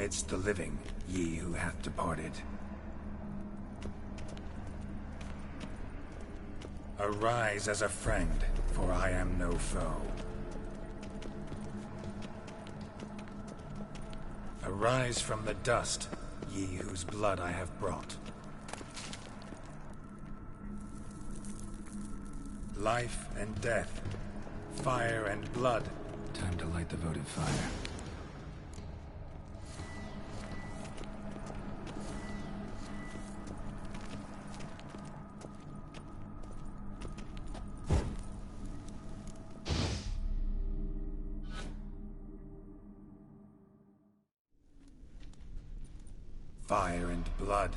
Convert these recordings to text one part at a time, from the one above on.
amidst the living, ye who hath departed. Arise as a friend, for I am no foe. Arise from the dust, ye whose blood I have brought. Life and death, fire and blood. Time to light the votive fire. Fire and blood,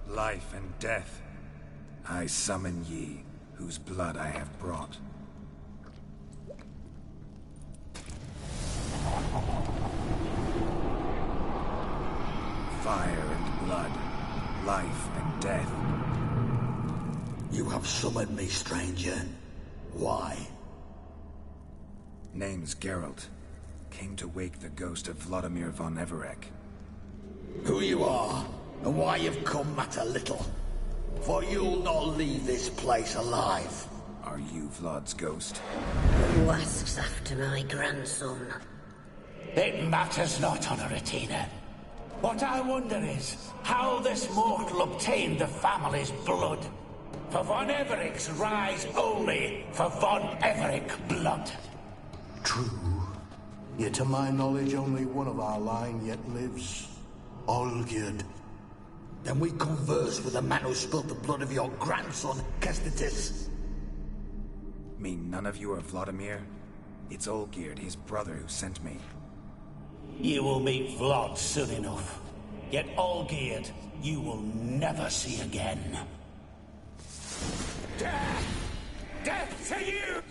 life and death, I summon ye, whose blood I have brought. Fire and blood, life and death. You have summoned me, stranger. Why? Name's Geralt. Came to wake the ghost of Vladimir von Everec. Who you are, and why you've come matter little. For you'll not leave this place alive. Are you Vlad's ghost? Who asks after my grandson? It matters not, Honoratina. What I wonder is, how this mortal obtained the family's blood. For von Everec's rise only for von Everec blood. True. Yet to my knowledge, only one of our line yet lives. Olgierd. Then we converse with the man who spilled the blood of your grandson, Kestitis. Mean none of you are Vladimir? It's Olgierd, his brother, who sent me. You will meet Vlad soon enough. Yet Olgierd, you will never see again. Death! Death to you!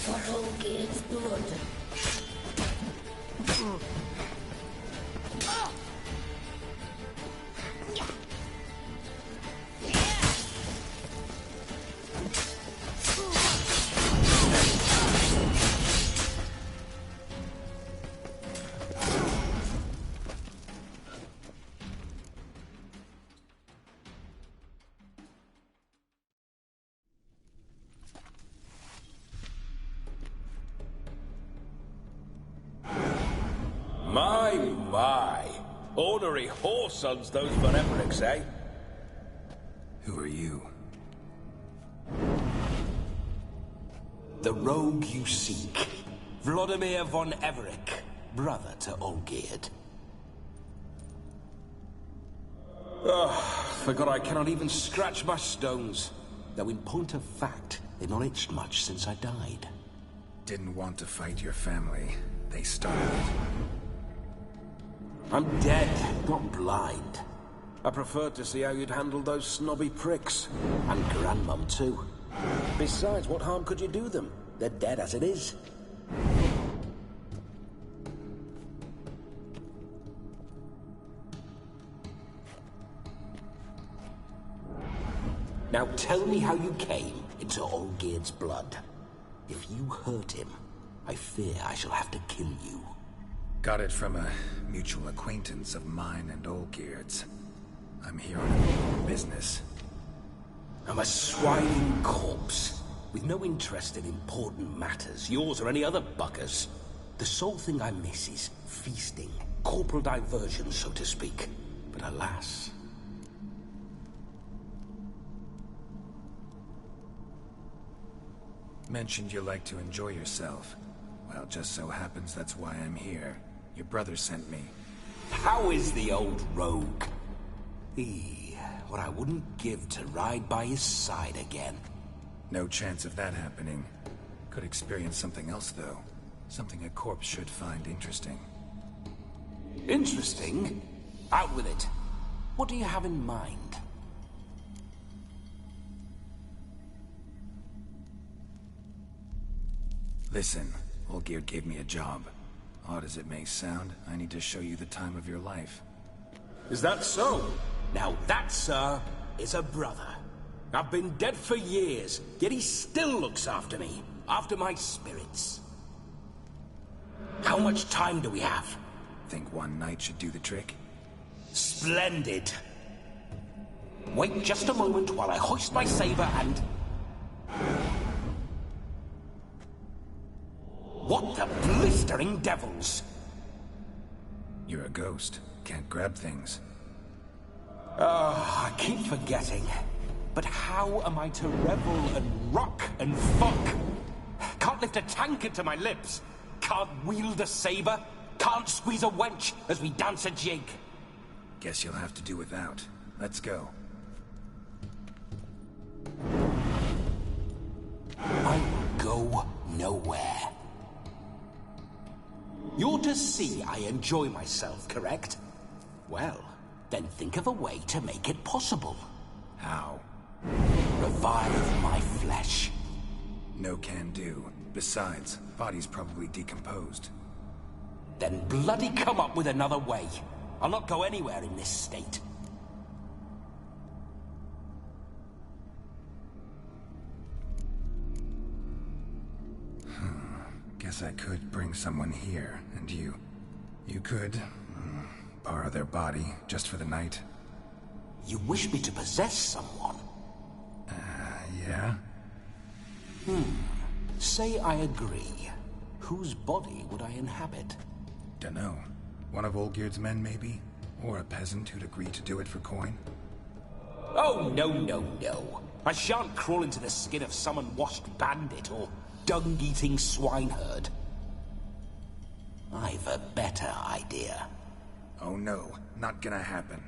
For Olgierd's blood. My. Ornery whoresons, those von Everecs, eh? Who are you? The rogue you seek. Vladimir von Everec, brother to Olgierd. Forgot I cannot even scratch my stones. Though in point of fact, they've not itched much since I died. Didn't want to fight your family. They starved. I'm dead, not blind. I preferred to see how you'd handle those snobby pricks. And Grandmum, too. Besides, what harm could you do them? They're dead as it is. Now tell me how you came into Olgierd's blood. If you hurt him, I fear I shall have to kill you. Got it from a mutual acquaintance of mine and Olgierd's. I'm here on business. I'm a swining corpse, with no interest in important matters, yours or any other buggers. The sole thing I miss is feasting, corporal diversion, so to speak. But alas... Mentioned you like to enjoy yourself. Well, just so happens that's why I'm here. Your brother sent me. How is the old rogue? What I wouldn't give to ride by his side again. No chance of that happening. Could experience something else, though. Something a corpse should find interesting. Interesting? Out with it. What do you have in mind? Listen, Olgierd gave me a job. Odd as it may sound, I need to show you the time of your life. Is that so? Now that, sir, is a brother. I've been dead for years, yet he still looks after me, after my spirits. How much time do we have? Think one night should do the trick? Splendid. Wait just a moment while I hoist my saber and... What the blistering devils? You're a ghost. Can't grab things. I keep forgetting. But how am I to revel and rock and fuck? Can't lift a tankard to my lips. Can't wield a saber. Can't squeeze a wench as we dance a jig. Guess you'll have to do without. Let's go. I will go nowhere. You're to see I enjoy myself, correct? Well, then think of a way to make it possible. How? Revive my flesh. No can do. Besides, body's probably decomposed. Then bloody come up with another way. I'll not go anywhere in this state. Guess I could bring someone here, and you could borrow their body just for the night. You wish me to possess someone? Yeah? Say I agree. Whose body would I inhabit? Dunno. One of Olgierd's men, maybe? Or a peasant who'd agree to do it for coin? Oh, no, no, no. I shan't crawl into the skin of some unwashed bandit or dung-eating swineherd. I've a better idea. Oh no, not gonna happen.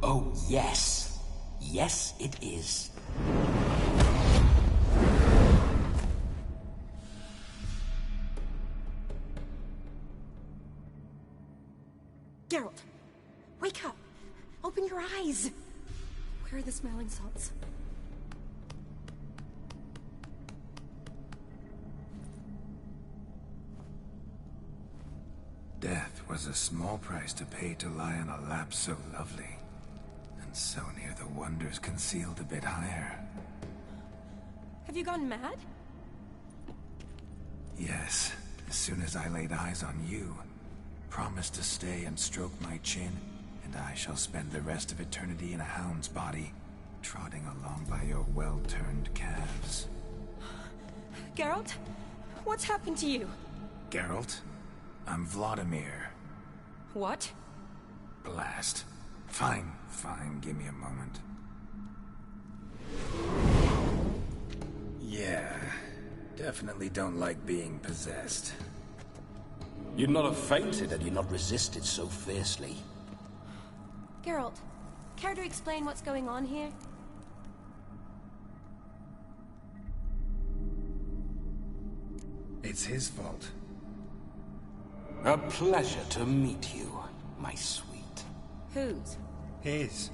Oh, yes. Yes, it is. Geralt, wake up! Open your eyes! Where are the smelling salts? Death was a small price to pay to lie on a lap so lovely, and so near the wonders concealed a bit higher. Have you gone mad? Yes, as soon as I laid eyes on you, promised to stay and stroke my chin, and I shall spend the rest of eternity in a hound's body, trotting along by your well-turned calves. Geralt, what's happened to you? Geralt? I'm Vladimir. What? Blast. Fine, give me a moment. Yeah, definitely don't like being possessed. You'd not have fainted had you not resisted so fiercely. Geralt, care to explain what's going on here? It's his fault. A pleasure to meet you, my sweet. Whose? His.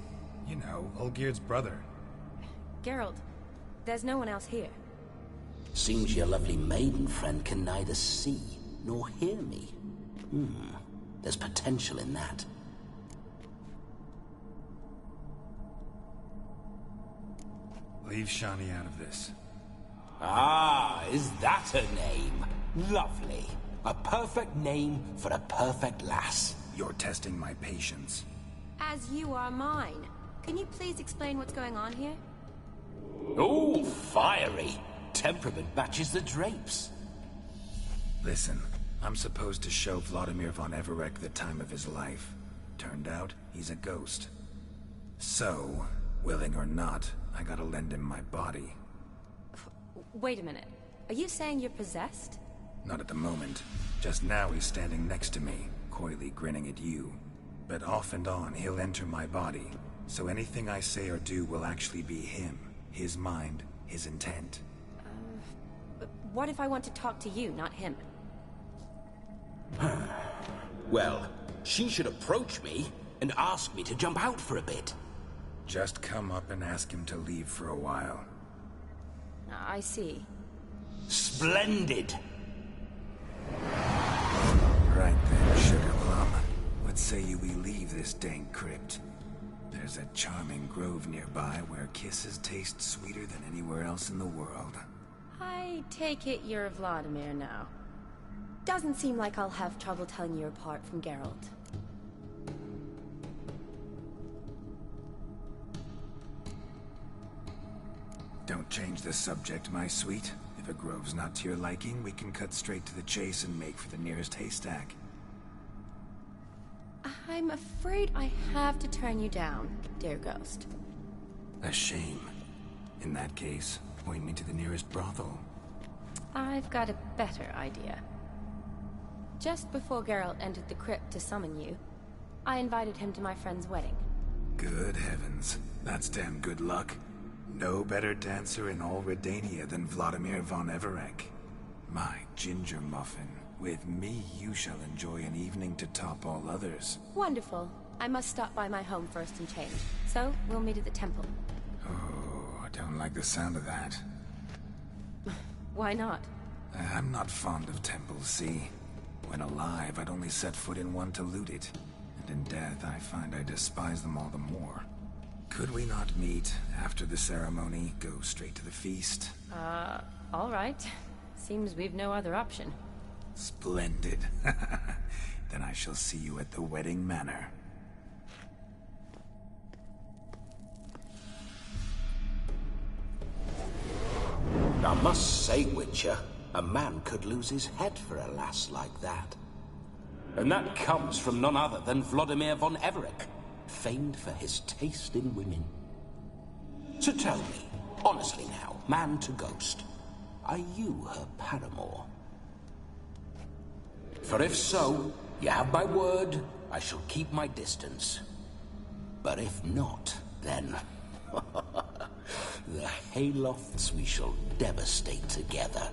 You know, Olgierd's brother. Geralt, there's no one else here. Seems your lovely maiden friend can neither see nor hear me. There's potential in that. Leave Shani out of this. Ah, is that a name? Lovely. A perfect name for a perfect lass. You're testing my patience. As you are mine. Can you please explain what's going on here? Oh, fiery. Temperament matches the drapes. Listen, I'm supposed to show Vladimir von Everec the time of his life. Turned out, he's a ghost. So, willing or not, I gotta lend him my body. Wait a minute. Are you saying you're possessed? Not at the moment. Just now he's standing next to me, coyly grinning at you. But off and on, he'll enter my body. So anything I say or do will actually be him. His mind, his intent. But what if I want to talk to you, not him? Well, she should approach me. and ask me to jump out for a bit. Just come up and ask him to leave for a while. I see. Splendid! Right then, Sugar Plum. What say you we leave this dank crypt? There's a charming grove nearby where kisses taste sweeter than anywhere else in the world. I take it you're Vladimir now. Doesn't seem like I'll have trouble telling you apart from Geralt. Don't change the subject, my sweet. If a grove's not to your liking, we can cut straight to the chase and make for the nearest haystack. I'm afraid I have to turn you down, dear ghost. A shame. In that case, point me to the nearest brothel. I've got a better idea. Just before Geralt entered the crypt to summon you, I invited him to my friend's wedding. Good heavens. That's damn good luck. No better dancer in all Redania than Vladimir von Everec. My ginger muffin. With me, you shall enjoy an evening to top all others. Wonderful. I must stop by my home first and change. So, we'll meet at the temple. Oh, I don't like the sound of that. Why not? I'm not fond of temples, see? When alive, I'd only set foot in one to loot it. And in death, I find I despise them all the more. Could we not meet after the ceremony, go straight to the feast? All right. Seems we've no other option. Splendid. Then I shall see you at the wedding manor. I must say, Witcher, a man could lose his head for a lass like that. And that comes from none other than Vladimir von Everec, famed for his taste in women. So tell me, honestly now, man to ghost, are you her paramour? For if so, you have my word, I shall keep my distance. But if not, then... the Haylofts we shall devastate together.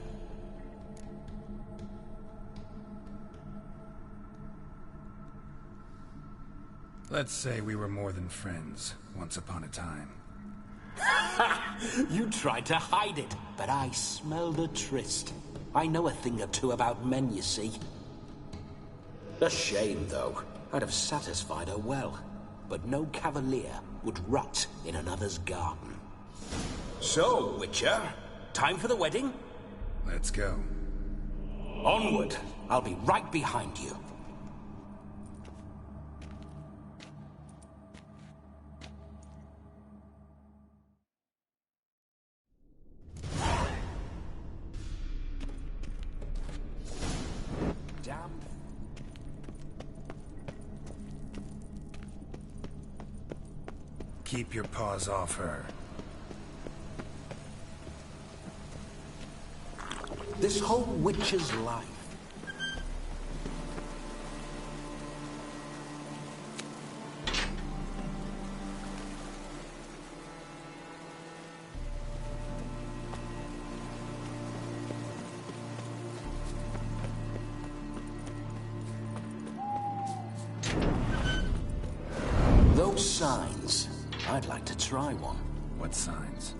Let's say we were more than friends, once upon a time. You tried to hide it, but I smelled a tryst. I know a thing or two about men, you see. A shame, though. I'd have satisfied her well. But no cavalier would rot in another's garden. So, Witcher, time for the wedding? Let's go. Onward! I'll be right behind you. Keep your paws off her. This whole witch's life. Those signs. I'd like to try one. What signs?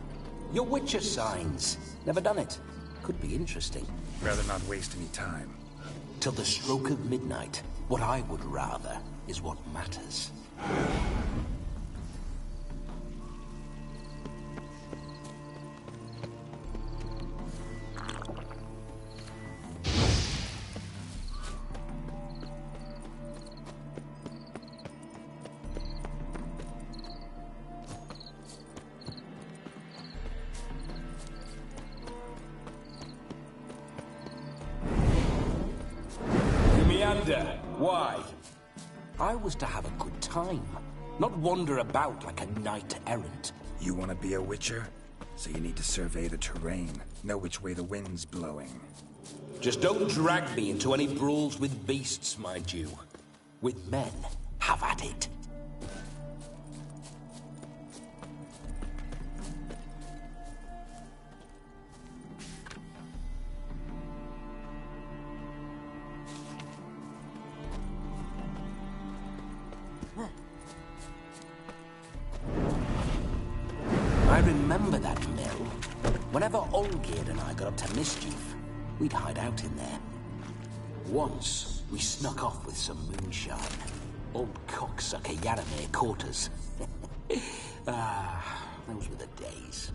Your Witcher signs. Never done it. Could be interesting. Rather not waste any time. Till the stroke of midnight. What I would rather is what matters. Why? I was to have a good time, not wander about like a knight errant. You want to be a witcher? So you need to survey the terrain, know which way the wind's blowing. Just don't drag me into any brawls with beasts, mind you. With men, have at it. remember that mill. Whenever Olgierd and I got up to mischief, we'd hide out in there. Once, we snuck off with some moonshine. Old cocksucker Yaramir caught us. Those were the days.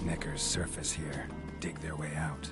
Necker's surface here. Dig their way out.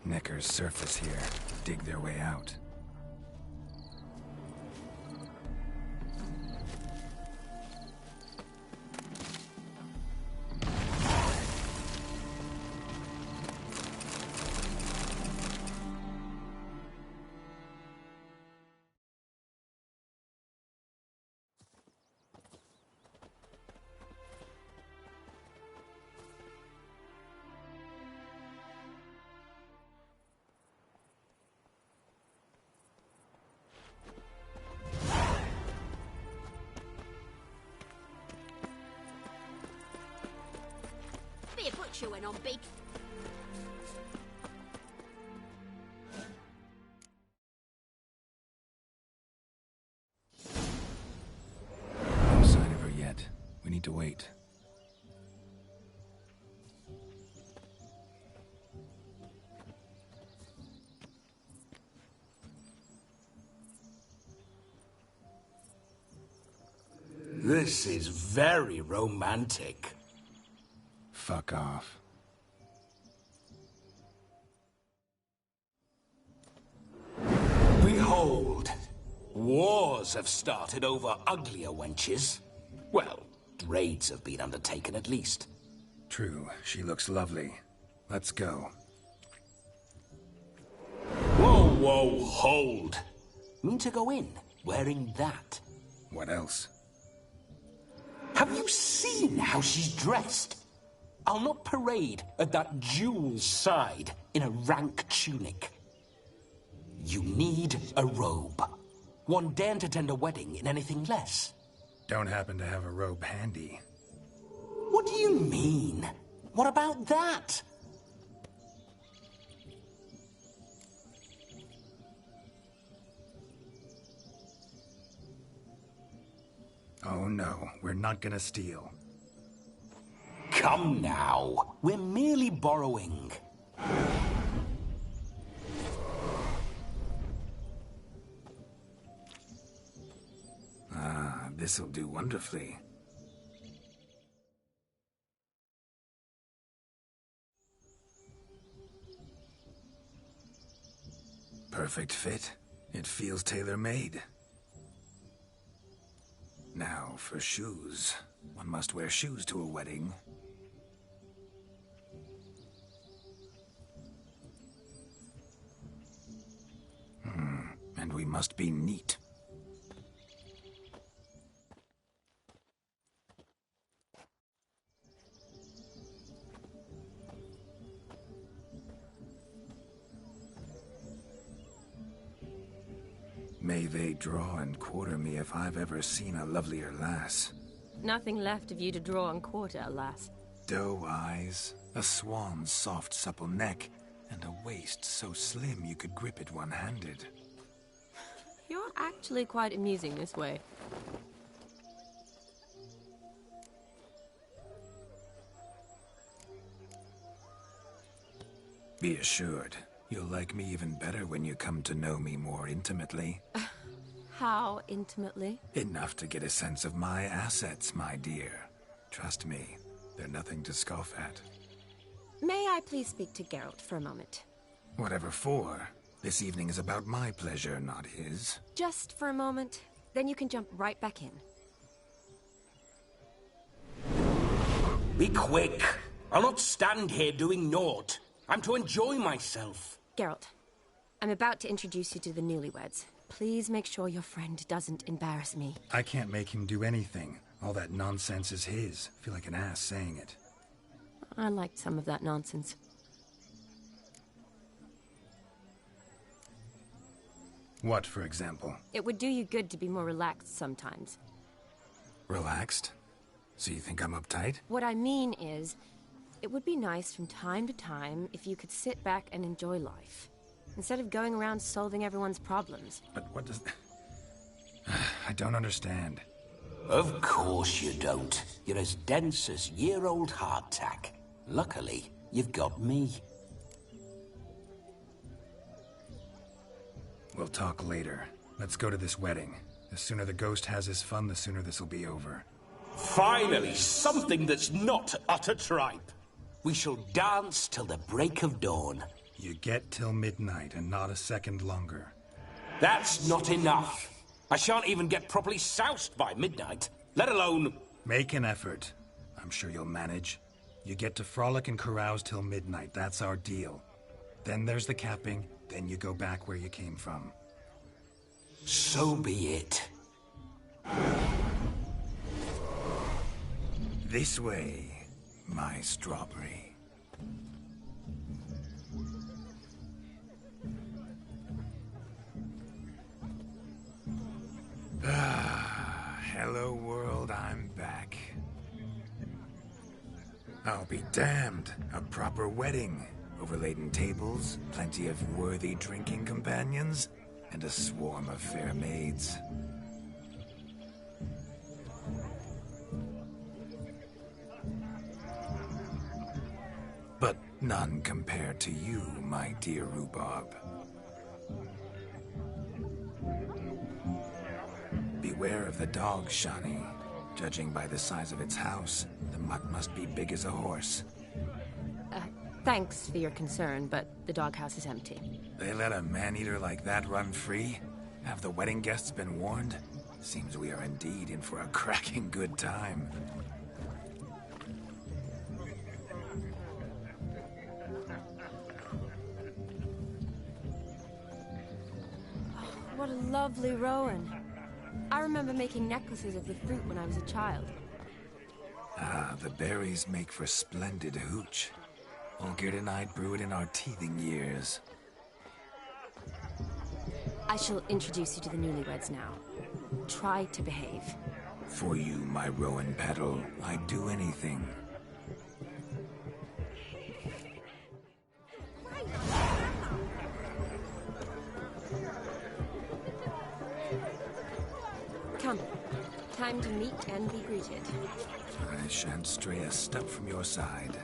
Necker's surface here. Dig their way out. Be a butcher went on big. No sign of her yet. We need to wait. This is very romantic. Fuck off. Behold, wars have started over uglier wenches. Well, raids have been undertaken at least. True, she looks lovely. Let's go. Whoa, whoa, hold. Mean to go in, wearing that? What else? Have you seen how she's dressed? I'll not parade at that jewel's side in a rank tunic. You need a robe. One daren't attend a wedding in anything less. Don't happen to have a robe handy. What do you mean? What about that? Oh no, we're not gonna steal. Come now, we're merely borrowing. Ah, this'll do wonderfully. Perfect fit. It feels tailor-made. Now, for shoes. One must wear shoes to a wedding. And we must be neat. May they draw and quarter me if I've ever seen a lovelier lass. Nothing left of you to draw and quarter, alas. Doe eyes, a swan's soft supple neck, and a waist so slim you could grip it one-handed. You're actually quite amusing this way. Be assured, you'll like me even better when you come to know me more intimately. How intimately? Enough to get a sense of my assets, my dear. Trust me, they're nothing to scoff at. May I please speak to Geralt for a moment? Whatever for. This evening is about my pleasure, not his. Just for a moment, then you can jump right back in. Be quick. I'll not stand here doing naught. I'm to enjoy myself. Geralt, I'm about to introduce you to the newlyweds. Please make sure your friend doesn't embarrass me. I can't make him do anything. All that nonsense is his. I feel like an ass saying it. I liked some of that nonsense. What, for example? It would do you good to be more relaxed sometimes. Relaxed? So you think I'm uptight? What I mean is, it would be nice from time to time if you could sit back and enjoy life, instead of going around solving everyone's problems. But what does... I don't understand. Of course you don't. You're as dense as year-old hardtack. Luckily, you've got me. We'll talk later. Let's go to this wedding. The sooner the ghost has his fun, the sooner this'll be over. Finally, something that's not utter tripe. We shall dance till the break of dawn. You get till midnight and not a second longer. That's not enough. I shan't even get properly soused by midnight, let alone... Make an effort. I'm sure you'll manage. You get to frolic and carouse till midnight. That's our deal. Then there's the capping. Then you go back where you came from. So be it. This way, my strawberry. Hello world, I'm back. I'll be damned. A proper wedding. Overladen tables, plenty of worthy drinking companions, and a swarm of fair maids. But none compared to you, my dear rhubarb. Beware of the dog, Shani. Judging by the size of its house, the mutt must be big as a horse. Thanks for your concern, but the doghouse is empty. They let a man-eater like that run free? Have the wedding guests been warned? Seems we are indeed in for a cracking good time. What a lovely rowan. I remember making necklaces of the fruit when I was a child. Ah, the berries make for splendid hooch. Olgerd and I brew it in our teething years. I shall introduce you to the newlyweds now. Try to behave. For you, my rowan petal, I'd do anything. Come. Time to meet and be greeted. I shan't stray a step from your side.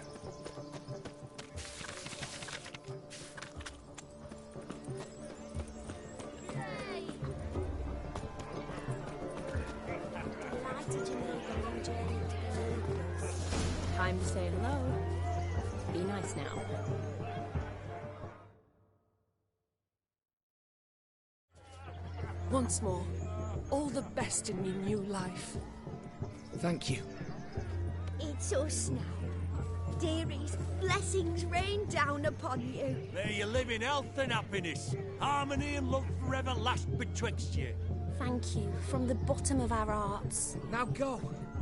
Time to say hello. Be nice now. Once more, all the best in your new life. Thank you. It's us now. Dearies, blessings rain down upon you. May you live in health and happiness. Harmony and love forever last betwixt you. Thank you from the bottom of our hearts. Now go.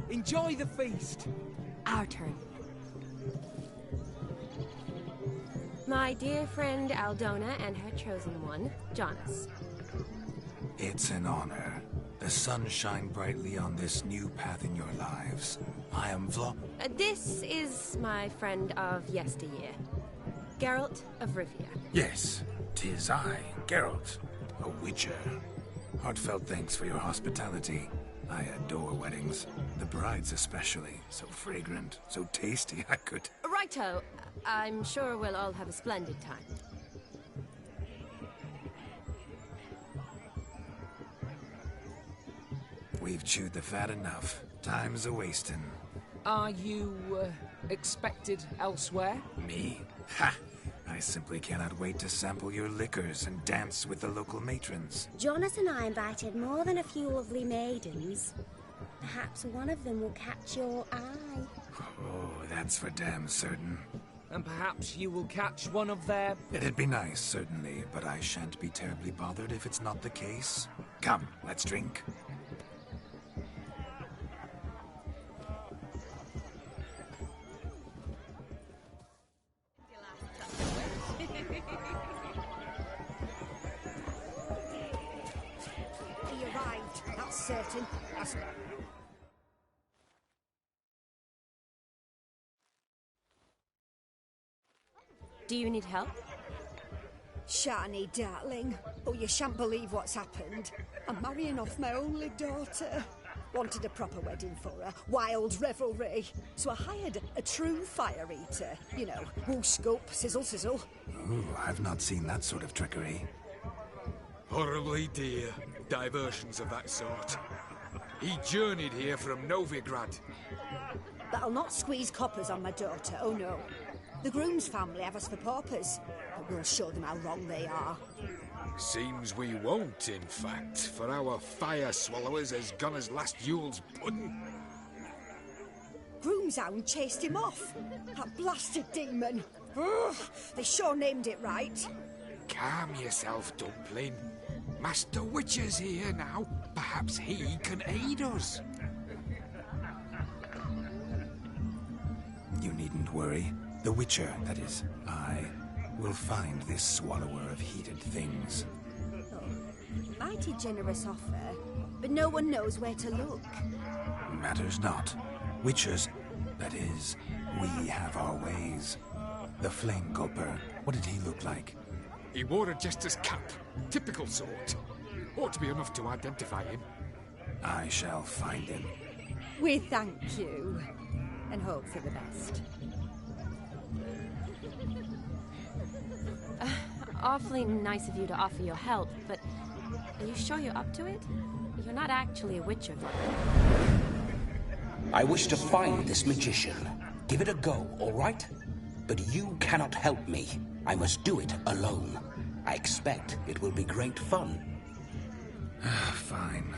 Enjoy the feast. Our turn. My dear friend Aldona and her chosen one, Jonas. It's an honor. The sun shine brightly on this new path in your lives. I am This is my friend of yesteryear, Geralt of Rivia. Yes, 'tis I, Geralt, a witcher. Heartfelt thanks for your hospitality. I adore weddings. The brides especially. So fragrant, so tasty, I could... Righto. I'm sure we'll all have a splendid time. We've chewed the fat enough. Time's a-wasting. Are you, expected elsewhere? Me? Ha! I simply cannot wait to sample your liquors and dance with the local matrons. Jonas and I invited more than a few lovely maidens. Perhaps one of them will catch your eye. Oh, that's for damn certain. And perhaps you will catch one of their... It'd be nice, certainly, but I shan't be terribly bothered if it's not the case. Come, let's drink. He arrived, that's certain. Do you need help? Shani, darling. Oh, you shan't believe what's happened. I'm marrying off my only daughter. Wanted a proper wedding for her, wild revelry. So I hired a true fire eater. You know, whoosh scope, sizzle sizzle. Ooh, I've not seen that sort of trickery. Horribly dear diversions of that sort. He journeyed here from Novigrad. But I'll not squeeze coppers on my daughter, oh no. The groom's family have us for paupers, but we'll show them how wrong they are. Seems we won't, in fact, for our fire swallowers has gone as last Yule's pudding. Groom's hound chased him off. That blasted demon. Ugh, they sure named it right. Calm yourself, Dumpling. Master Witcher's here now. Perhaps he can aid us. You needn't worry. The Witcher, that is, I, will find this swallower of heated things. Oh, mighty generous offer, but no one knows where to look. Matters not. Witchers, that is, we have our ways. The Flame Gulper, what did he look like? He wore a jester's cap. Typical sort. Ought to be enough to identify him. I shall find him. We thank you, and hope for the best. Awfully nice of you to offer your help, but are you sure you're up to it? You're not actually a witcher, though. I wish to find this magician. Give it a go, all right? But you cannot help me. I must do it alone. I expect it will be great fun. Fine.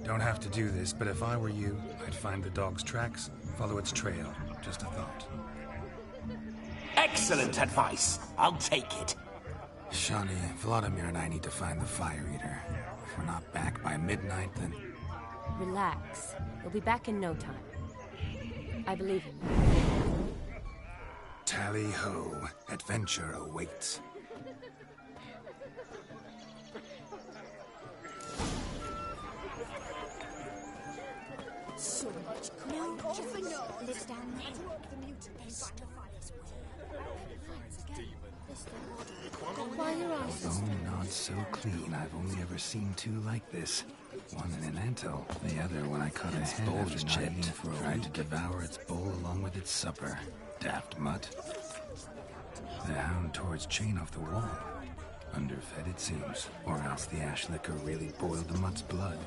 Don't have to do this, but if I were you, I'd find the dog's tracks, follow its trail. Just a thought. Excellent advice. I'll take it. Shani, Vladimir and I need to find the Fire Eater. we're not back by midnight, then... Relax. We'll be back in no time. I believe in you. Tally-ho. Adventure awaits. So much crowd over north. Lives down there. The mutants find the fire's Why are your eyes so Bone not so clean. I've only ever seen two like this. One in an antle, the other when I caught a hen after not eating for a tried to devour its bowl along with its supper. Daft mutt. The hound tore its chain off the wall. Underfed it seems, or else the ash liquor really boiled the mutt's blood.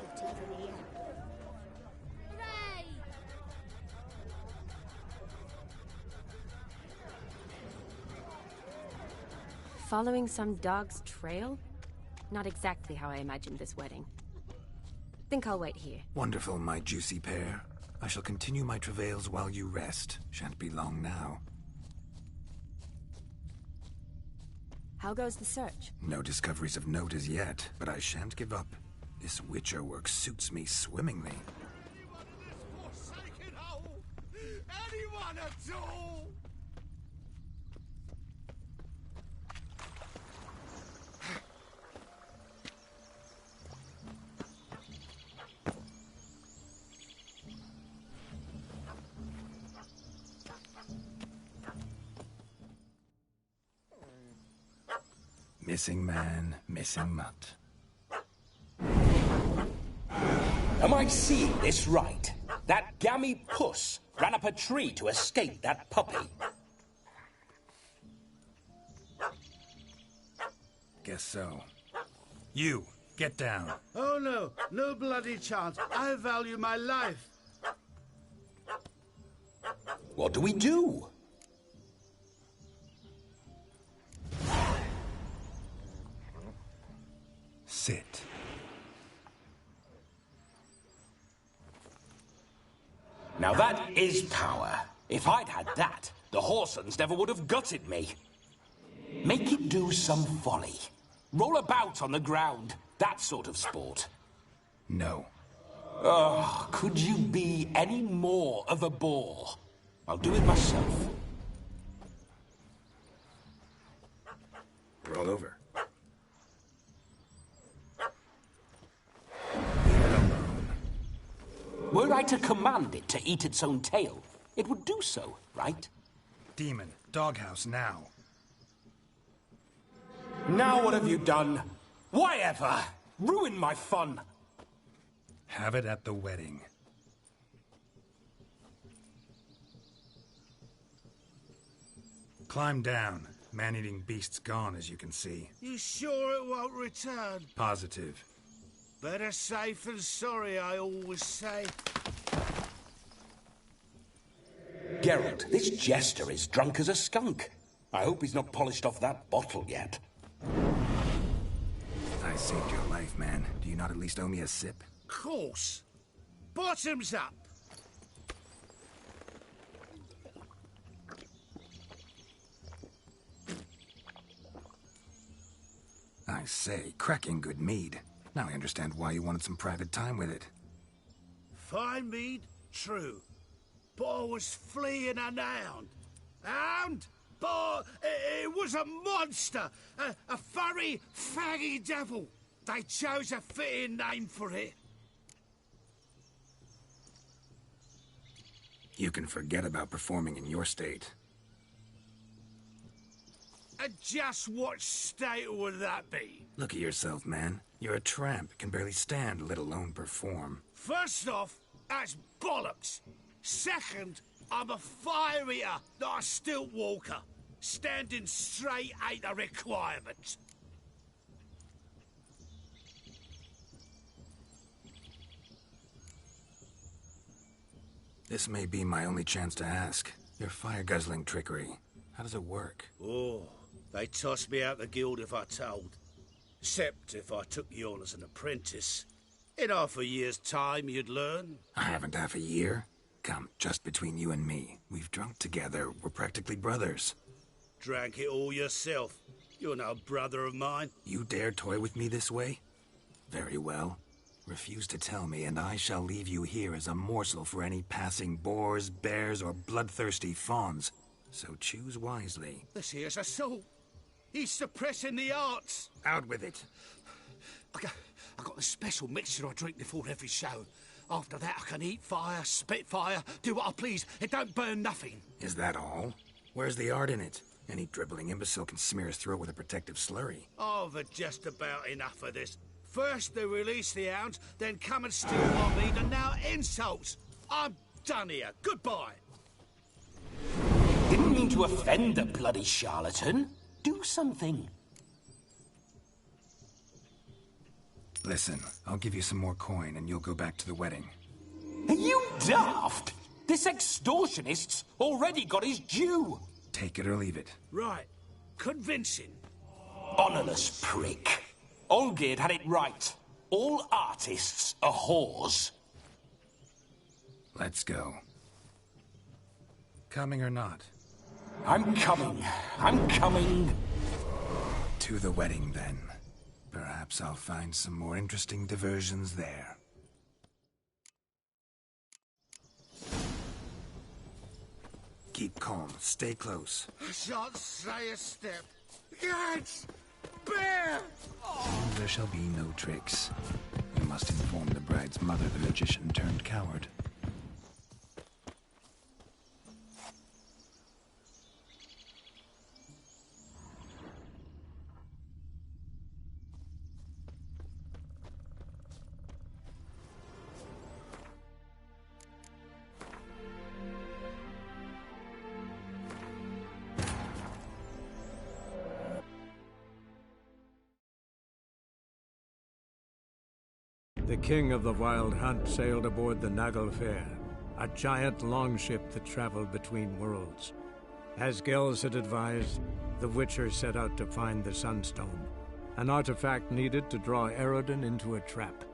Following some dog's trail? Not exactly how I imagined this wedding. Think I'll wait here. Wonderful, my juicy pair. I shall continue my travails while you rest. Shan't be long now. How goes the search? No discoveries of note as yet, but I shan't give up. This Witcher work suits me swimmingly. Anyone at all? Missing man, missing mutt. Am I seeing this right? That gammy puss ran up a tree to escape that puppy. Guess so. You, get down. Oh no, no bloody chance. I value my life. What do we do? Sit. Now that is power. If I'd had that, the Horsons never would have gutted me. Make it do some folly. Roll about on the ground. That sort of sport. No. Oh, could you be any more of a bore? I'll do it myself. Roll over. Were I to command it to eat its own tail, it would do so, right? Demon, doghouse now. Now what have you done? Why ever? Ruin my fun. Have it at the wedding. Climb down. Man-eating beast's gone, as you can see. You sure it won't return? Positive. Better safe than sorry, I always say. Geralt, this jester is drunk as a skunk. I hope he's not polished off that bottle yet. I saved your life, man. Do you not at least owe me a sip? Course. Bottoms up. I say, cracking good mead. Now I understand why you wanted some private time with it. Fine mead, true. But I was fleeing an hound. Hound? But it was a monster. A furry, faggy devil. They chose a fitting name for it. You can forget about performing in your state. And just what state would that be? Look at yourself, man. You're a tramp, can barely stand, let alone perform. First off, that's bollocks. Second, I'm a fire eater, not a stilt walker. Standing straight ain't a requirement. This may be my only chance to ask. Your fire-guzzling trickery, how does it work? Oh, they tossed me out the guild if I told. Except if I took you on as an apprentice. In half a year's time, you'd learn. I haven't half a year. Come, just between you and me. We've drunk together. We're practically brothers. Drank it all yourself. You're no brother of mine. You dare toy with me this way? Very well. Refuse to tell me, and I shall leave you here as a morsel for any passing boars, bears, or bloodthirsty fawns. So choose wisely. This here's assault. He's suppressing the arts. Out with it. I got a special mixture I drink before every show. After that, I can eat fire, spit fire, do what I please. It don't burn nothing. Is that all? Where's the art in it? Any dribbling imbecile can smear his throat with a protective slurry. I've had just about enough of this. First they release the hounds, then come and steal my meat, and now insults. I'm done here. Goodbye. Didn't mean to offend the bloody charlatan. Do something. Listen, I'll give you some more coin and you'll go back to the wedding. Are you daft? This extortionist's already got his due. Take it or leave it. Right. Convincing. Honourless prick. Olgierd had it right. All artists are whores. Let's go. Coming or not? I'm coming. I'm coming. To the wedding, then. Perhaps I'll find some more interesting diversions there. Keep calm. Stay close. I shan't say a step. Guards! Bear! There shall be no tricks. You must inform the bride's mother the magician turned coward. The king of the Wild Hunt sailed aboard the Naglfar, a giant longship that traveled between worlds. As Gels had advised, the Witcher set out to find the Sunstone, an artifact needed to draw Eredin into a trap.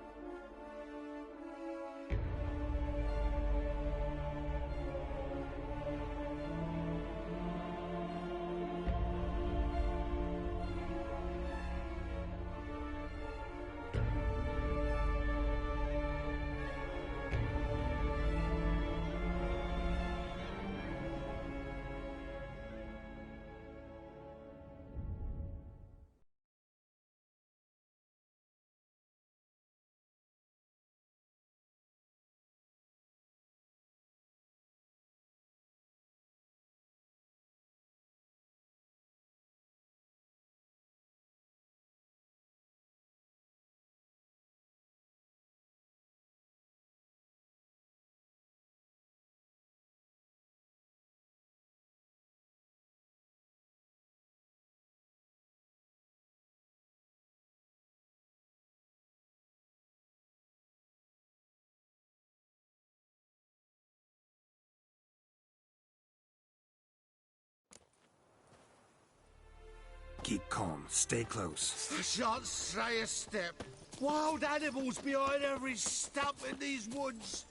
Keep calm. Stay close. I shan't say a step. Wild animals behind every stump in these woods.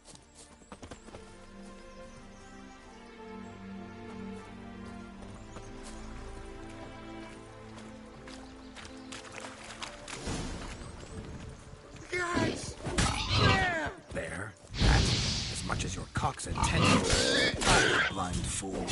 Guys! There! There? That? As much as your cock's and tentacles. You blind fool.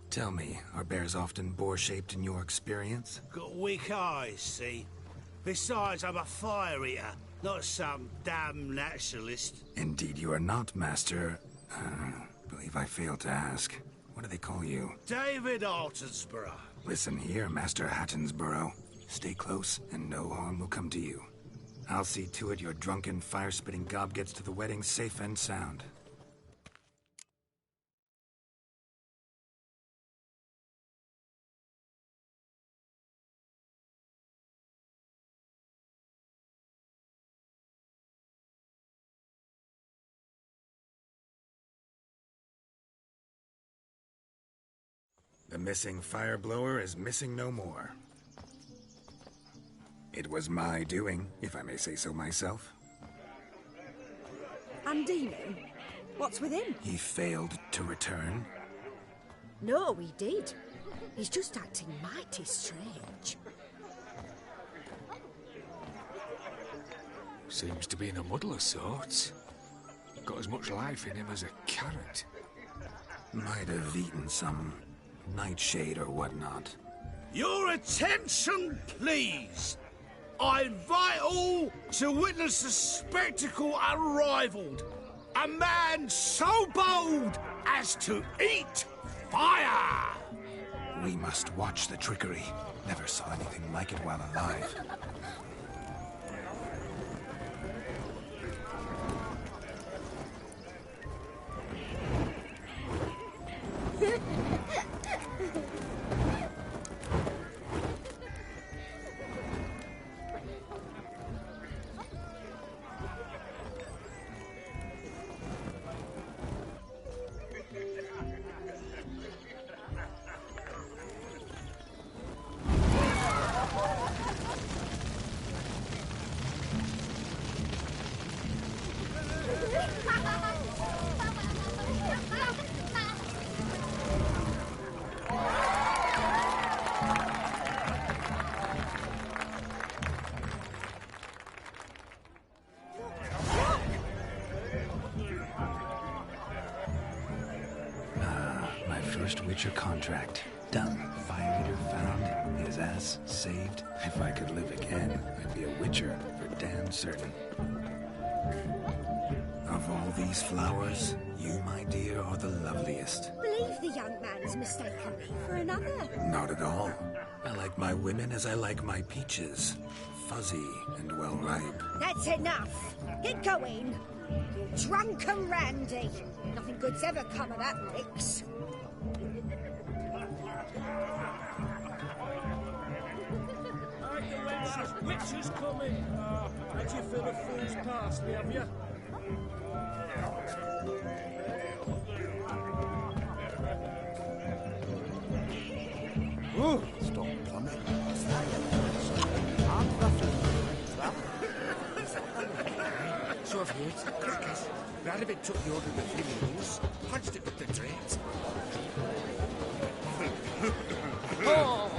Tell me, are bears often boar-shaped in your experience? Got weak eyes, see? Besides, I'm a fire eater, not some damn naturalist. Indeed you are not, Master. Believe I failed to ask. What do they call you? David Altonsborough. Listen here, Master Hattonsborough. Stay close, and no harm will come to you. I'll see to it your drunken, fire-spitting gob gets to the wedding safe and sound. The missing fire blower is missing no more. It was my doing, if I may say so myself. And Demon? What's with him? He failed to return. No, he did. He's just acting mighty strange. Seems to be in a muddle of sorts. Got as much life in him as a carrot. Might have eaten some nightshade or whatnot. Your attention, please. I invite all to witness a spectacle unrivaled. A man so bold as to eat fire! We must watch the trickery. Never saw anything like it while alive. First Witcher contract. Done. Fire Eater found. His ass saved. If I could live again, I'd be a Witcher for damn certain. Of all these flowers, you, my dear, are the loveliest. Believe the young man's mistaken me for another. Not at all. I like my women as I like my peaches. Fuzzy and well ripe. That's enough. Get going. You drunken randy. Nothing good's ever come of that mix. Witches coming! Had you fill a fool's parsley, have you? Ooh, stop plumbing. So I've heard some crackers. Radovich took the order of the flames, punched it with the dreads. Oh!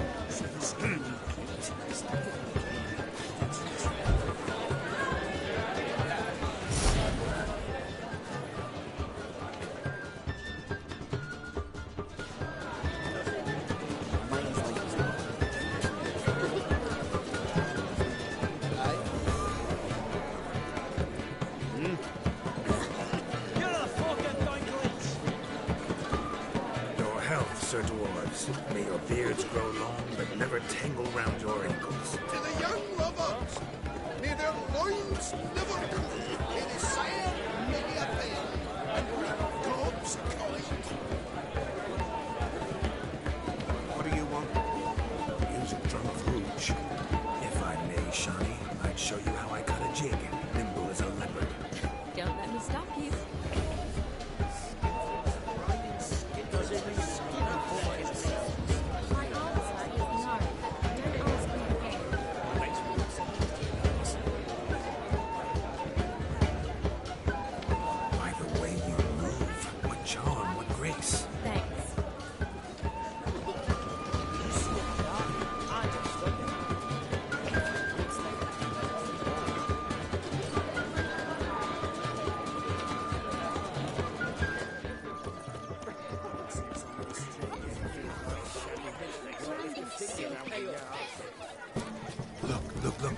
Sir Dwarves, may your beards grow long, but never tangle round your ankles. To the young lovers, may their loins never cleave. May they sire many a pair, and reap gobs kind. What do you want? Use a drum of rouge. If I may, Shawnee, I'd show you how I cut a jig, nimble as a leopard. Don't let me stop you.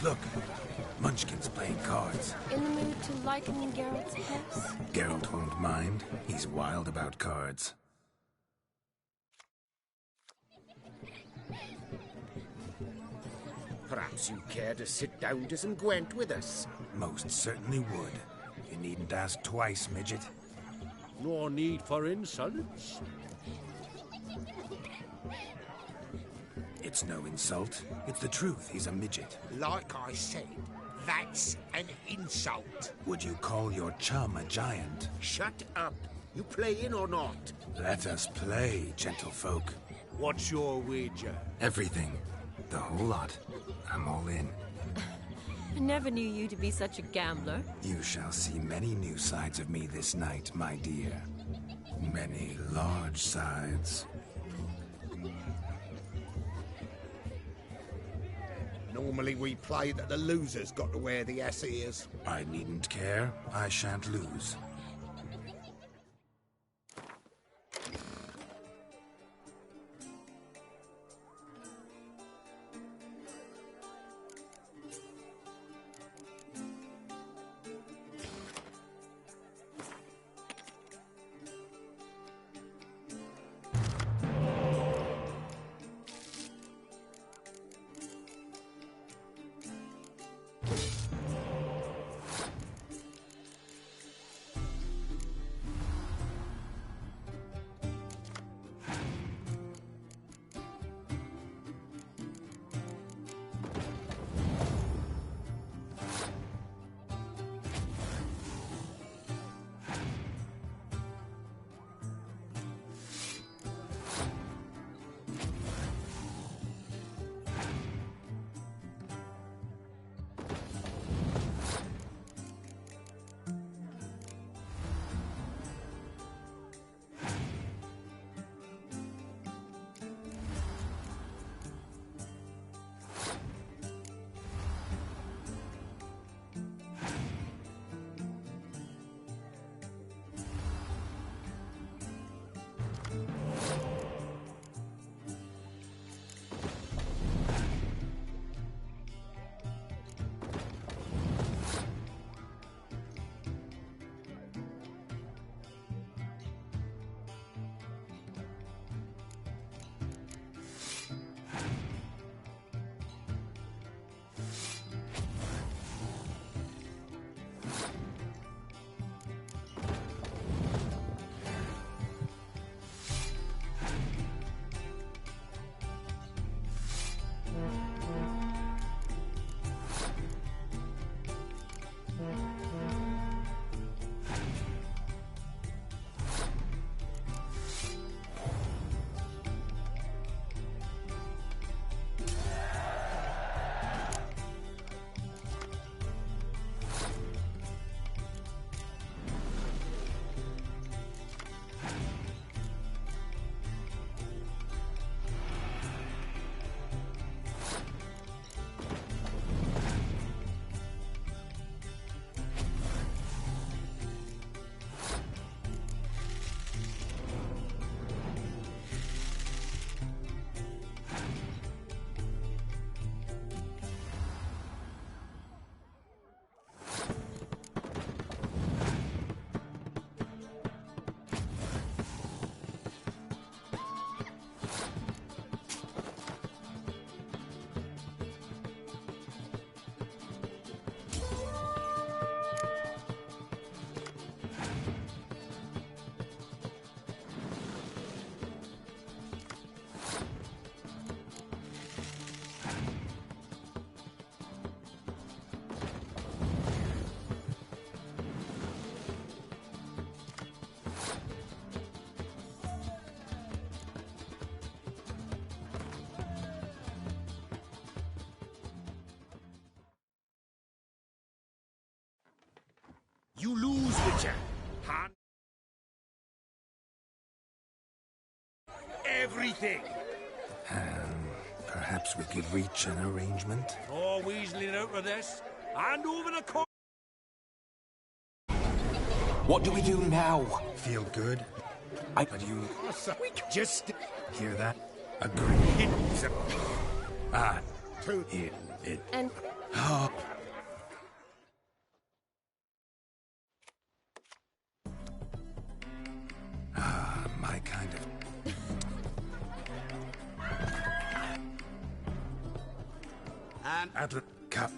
Look. Munchkin's playing cards. In the mood to liken Geralt's house? Geralt won't mind. He's wild about cards. Perhaps you care to sit down to some Gwent with us? Most certainly would. You needn't ask twice, midget. No need for insolence. It's no insult. It's the truth. He's a midget. Like I said, that's an insult. Would you call your chum a giant? Shut up. You playing or not? Let us play, gentlefolk. What's your wager? Everything. The whole lot. I'm all in. I never knew you to be such a gambler. You shall see many new sides of me this night, my dear. Many large sides. Normally we play that the loser's got to wear the ass ears. I needn't care. I shan't lose. You lose, Witcher. Hand everything. Perhaps we could reach an arrangement? Oh, weaseling out of this. Hand over the coin. What do we do now? Feel good? But you... Oh, so we can just... Hear that? Agree. It... And... Oh. My kind of... And... Cup.